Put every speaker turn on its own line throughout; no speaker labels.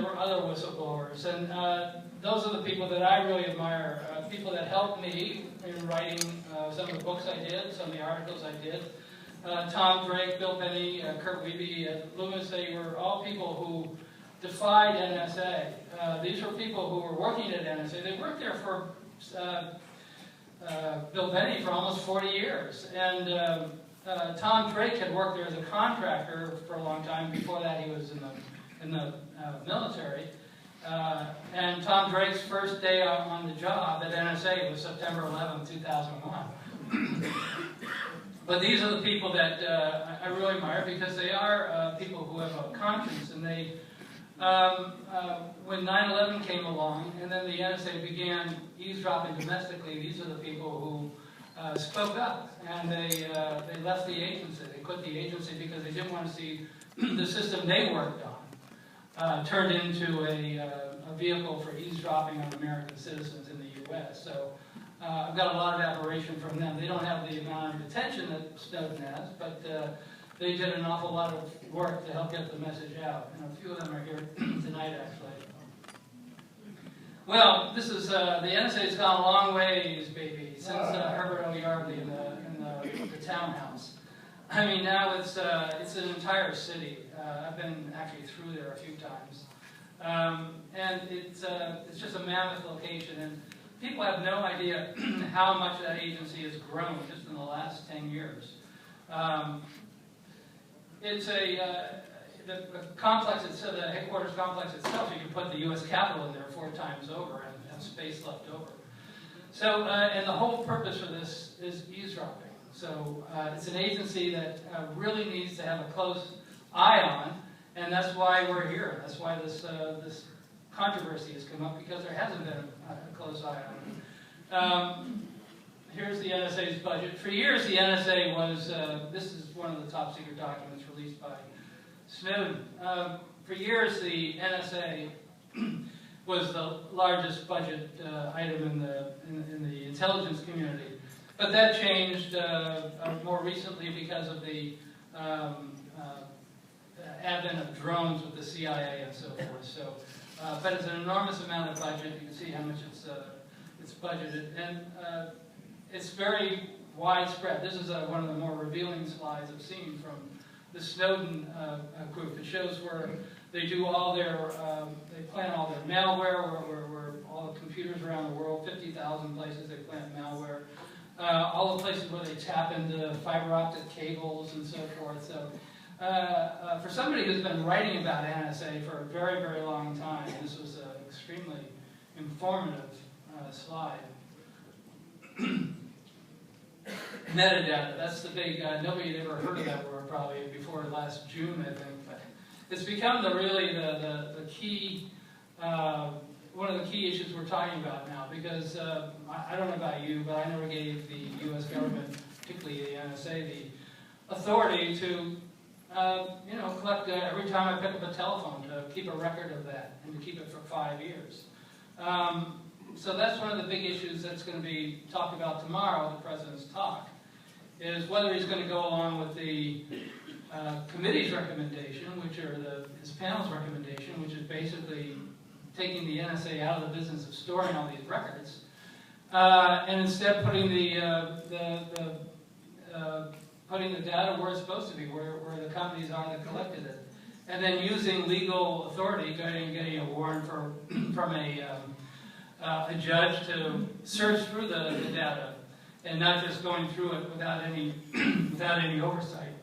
were other whistleblowers, and those are the people that I really admire, people that helped me in writing some of the books I did, some of the articles I did. Tom Drake, Bill Penny, Kurt Wiebe, Loomis, they were all people who defied NSA. These were people who were working at NSA. They worked there for Bill Penny for almost 40 years. And Tom Drake had worked there as a contractor for a long time. Before that, he was in the military. And Tom Drake's first day on the job at NSA was September 11, 2001. But these are the people that I really admire, because they are people who have a conscience. And they, when 9/11 came along, and then the NSA began eavesdropping domestically, these are the people who spoke up, and they left the agency. They quit the agency because they didn't want to see the system they worked on turned into a vehicle for eavesdropping on American citizens in the U.S. So I've got a lot of admiration from them. They don't have the amount of attention that Snowden has, but they did an awful lot of work to help get the message out. And a few of them are here tonight, actually. Well, this is the NSA's gone a long ways, baby, since Herbert O. Yardley in the townhouse. I mean, now it's an entire city. I've been actually through there a few times, and it's just a mammoth location. And people have no idea how much that agency has grown just in the last 10 years. It's the complex itself, the headquarters complex itself, you can put the U.S. Capitol in there 4 times over and have space left over. So, and the whole purpose for this is eavesdropping. So it's an agency that really needs to have a close eye on, and that's why we're here. That's why this controversy has come up, because there hasn't been a close eye on it. Here's the NSA's budget. For years, the NSA was, this is one of the top secret documents released by Snowden. For years, the NSA was the largest budget item in the intelligence community. But that changed more recently because of the advent of drones with the CIA and so forth. So, but it's an enormous amount of budget. You can see how much it's budgeted, and it's very widespread. This is one of the more revealing slides I've seen from the Snowden group. It shows where they do all their, they plant all their malware, where all the computers around the world, 50,000 places they plant malware. All the places where they tap into fiber optic cables and so forth. So, for somebody who's been writing about NSA for a very, very long time, this was an extremely informative slide. Metadata, that's the big, nobody had ever heard of that word probably before last June, I think. But it's become really the key, one of the key issues we're talking about now, because I don't know about you, but I never gave the U.S. government, particularly the NSA, the authority to collect every time I pick up a telephone, to keep a record of that and to keep it for 5 years. So that's one of the big issues that's going to be talked about tomorrow at the President's talk, is whether he's going to go along with the committee's recommendation, which are his panel's recommendation, which is basically taking the NSA out of the business of storing all these records, and instead putting putting the data where it's supposed to be, where the companies are that collected it, and then using legal authority, getting a warrant from a judge to search through the data, and not just going through it without any oversight.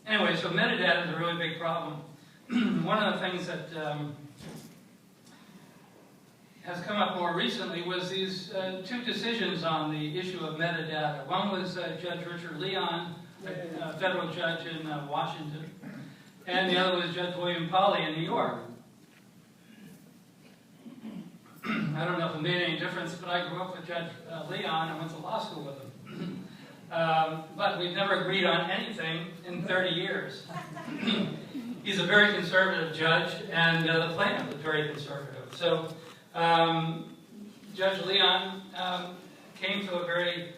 Anyway, so metadata is a really big problem. One of the things that has come up more recently was these 2 decisions on the issue of metadata. One was Judge Richard Leon, a federal judge in Washington, and the other was Judge William Pauley in New York. I don't know if it made any difference, but I grew up with Judge Leon and went to law school with him. But we've never agreed on anything in 30 years. He's a very conservative judge, and the plaintiff is very conservative. So Judge Leon came to a very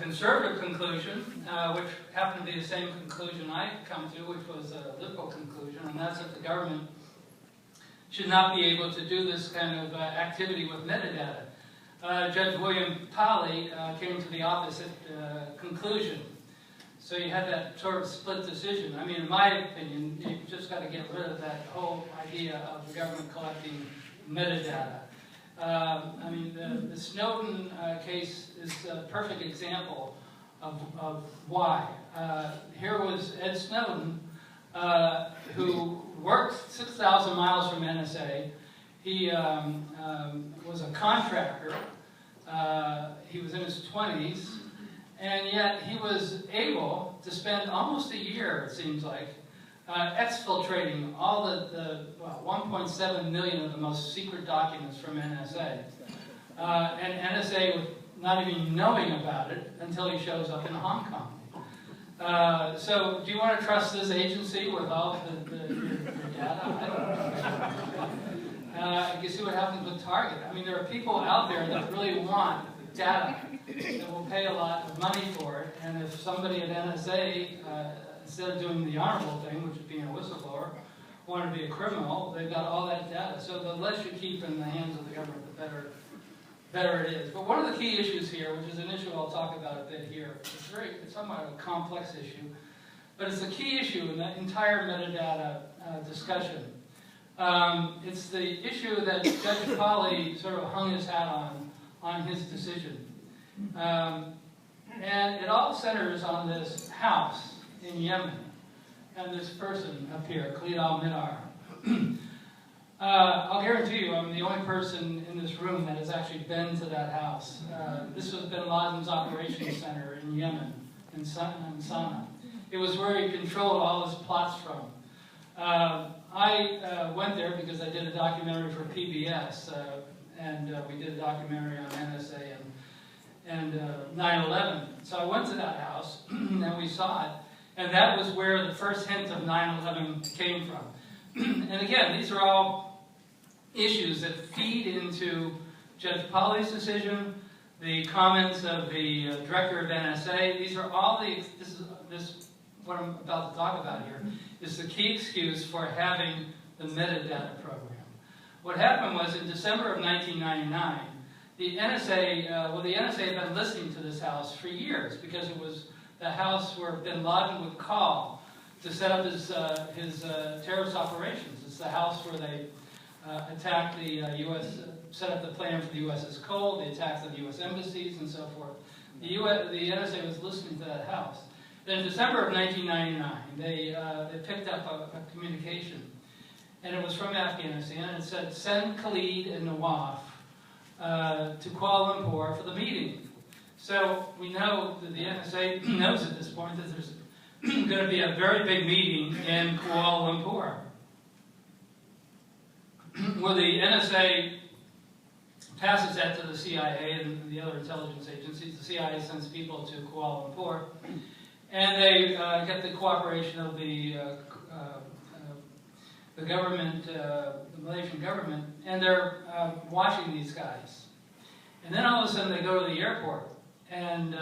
conservative conclusion, which happened to be the same conclusion I come to, which was a liberal conclusion, and that's that the government should not be able to do this kind of activity with metadata. Judge William Pally came to the opposite conclusion. So you had that sort of split decision. I mean, in my opinion, you just got to get rid of that whole idea of the government collecting metadata. I mean, the Snowden case is a perfect example of why. Here was Ed Snowden, who worked 6,000 miles from NSA. He was a contractor. He was in his 20s. And yet he was able to spend almost a year, it seems like, exfiltrating all the 1.7 million of the most secret documents from NSA. And NSA was not even knowing about it until he shows up in Hong Kong. So do you want to trust this agency with all your data? I don't know. You can see what happens with Target. I mean, there are people out there that really want data, that will pay a lot of money for it, and if somebody at NSA, instead of doing the honorable thing, which is being a whistleblower, wanted to be a criminal, they've got all that data. So the less you keep in the hands of the government, the better it is. But one of the key issues here, which is an issue I'll talk about a bit here, it's somewhat of a complex issue, but it's a key issue in the entire metadata discussion. It's the issue that Judge Pally sort of hung his hat on his decision. And it all centers on this house in Yemen and this person up here, Khalid al-Mihdhar. I'll guarantee you I'm the only person in this room that has actually been to that house. This was bin Laden's operations center in Yemen, in Sana'a. It was where he controlled all his plots from. I went there because I did a documentary for PBS, and we did a documentary on NSA and 9/11. So I went to that house, and we saw it, and that was where the first hint of 9/11 came from. And again, these are all issues that feed into Judge Pali's decision, the comments of the director of NSA. These are all what I'm about to talk about here, is the key excuse for having the metadata program. What happened was in December of 1999, the NSA had been listening to this house for years because it was the house where bin Laden would call to set up his terrorist operations. It's the house where they attacked the U.S., set up the plan for the USS Cole, the attacks on the U.S. embassies, and so forth. The NSA was listening to that house. Then in December of 1999, they picked up a communication, and it was from Afghanistan, and it said, send Khalid and Nawaf to Kuala Lumpur for the meeting. So we know that the NSA knows at this point that there's going to be a very big meeting in Kuala Lumpur, where the NSA passes that to the CIA and the other intelligence agencies. The CIA sends people to Kuala Lumpur, and they get the cooperation of the government, the Malaysian government, and they're watching these guys. And then all of a sudden they go to the airport, and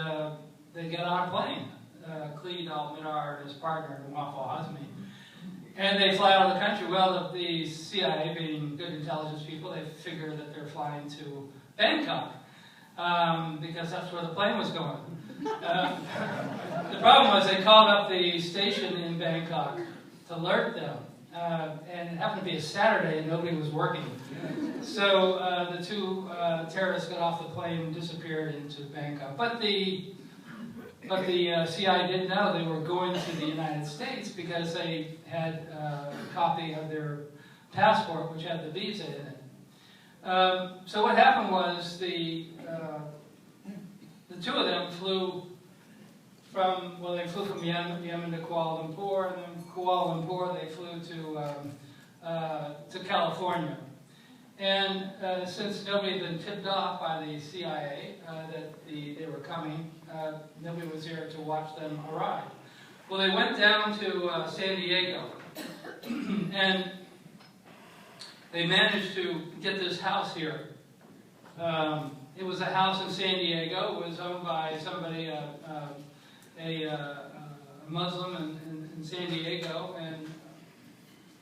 they get on a plane, Khalid al-Mihdhar and his partner, Nawaf al-Hazmi, and they fly out of the country. Well, the CIA, being good intelligence people, they figure that they're flying to Bangkok, because that's where the plane was going. The problem was they called up the station in Bangkok to alert them. And it happened to be a Saturday and nobody was working. So the two terrorists got off the plane and disappeared into Bangkok. But the CIA didn't know they were going to the United States because they had a copy of their passport which had the visa in it. So what happened was the two of them flew from Yemen to Kuala Lumpur, and then Kuala Lumpur they flew to California. And since nobody had been tipped off by the CIA that they were coming, nobody was there to watch them arrive. Well, they went down to San Diego, and they managed to get this house here It was a house in San Diego. It was owned by somebody, a Muslim in San Diego, and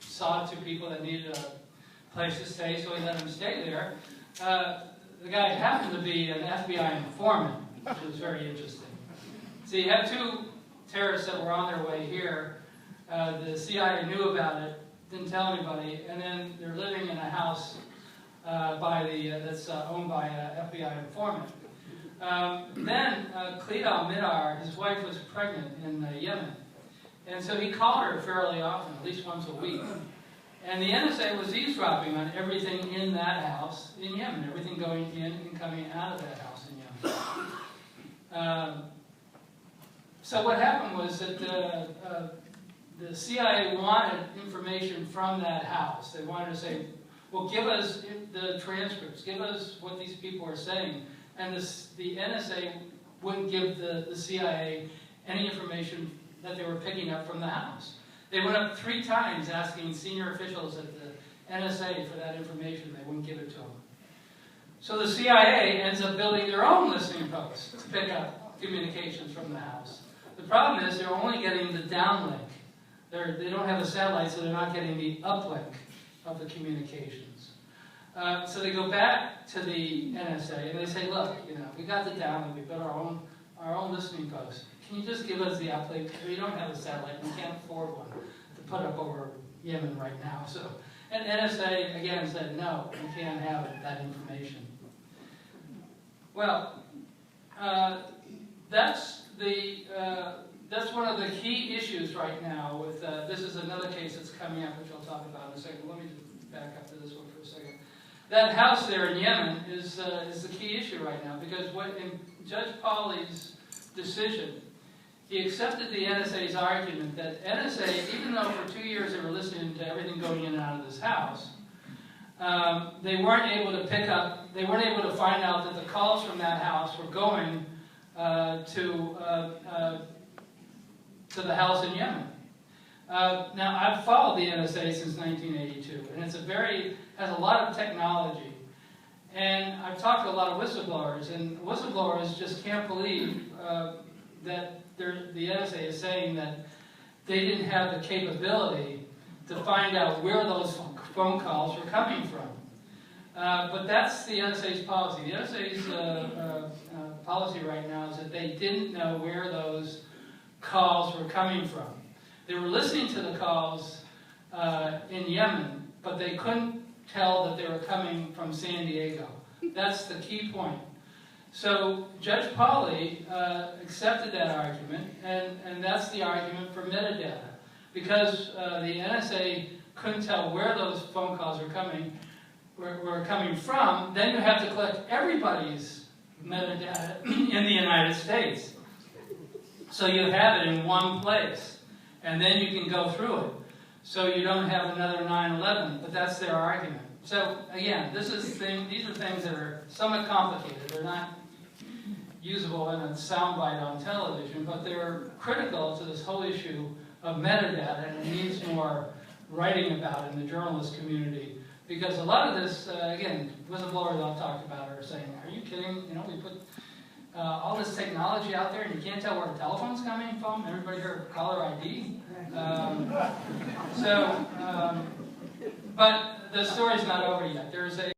saw two people that needed a place to stay, so he let them stay there. The guy happened to be an FBI informant, which was very interesting. So you have two terrorists that were on their way here. The CIA knew about it, didn't tell anybody, and then they're living in a house that's owned by an FBI informant. Then Khalid al-Mihdhar, his wife was pregnant in Yemen, and so he called her fairly often, at least once a week. And the NSA was eavesdropping on everything in that house in Yemen, everything going in and coming out of that house in Yemen. So what happened was that the CIA wanted information from that house. They wanted to say, well, give us the transcripts, give us what these people are saying. And the NSA wouldn't give the CIA any information that they were picking up from the house. They went up 3 times asking senior officials at the NSA for that information. They wouldn't give it to them. So the CIA ends up building their own listening posts to pick up communications from the house. The problem is they're only getting the downlink. They don't have a satellite, so they're not getting the uplink of the communications. So they go back to the NSA and they say, look, we got the downlink, we built our own listening post. Can you just give us the uplink? We don't have a satellite, we can't afford one to put up over Yemen right now. So, and NSA again said, no, we can't have that information. Well, that's one of the key issues right now. With this is another case that's coming up, which I'll talk about in a second. Let me just back up to this one for a second. That house there in Yemen is the key issue right now, because in Judge Pauly's decision, he accepted the NSA's argument that NSA, even though for 2 years they were listening to everything going in and out of this house, they weren't able to find out that the calls from that house were going to the house in Yemen. Now, I've followed the NSA since 1982, and has a lot of technology. And I've talked to a lot of whistleblowers, and whistleblowers just can't believe that the NSA is saying that they didn't have the capability to find out where those phone calls were coming from. But that's the NSA's policy. The NSA's policy right now is that they didn't know where those calls were coming from. They were listening to the calls in Yemen, but they couldn't tell that they were coming from San Diego. That's the key point. So Judge Pauly accepted that argument, and that's the argument for metadata. Because the NSA couldn't tell where those phone calls were coming from, then you have to collect everybody's metadata in the United States. So you have it in one place, and then you can go through it. So you don't have another 9/11, but that's their argument. So again, these are things that are somewhat complicated. They're not usable in a soundbite on television, but they're critical to this whole issue of metadata, and it needs more writing about it in the journalist community. Because a lot of this, again, whistleblowers I've talked about are saying, are you kidding? We put all this technology out there and you can't tell where the telephone's coming from? Everybody heard caller ID? But the story's not over yet. There's a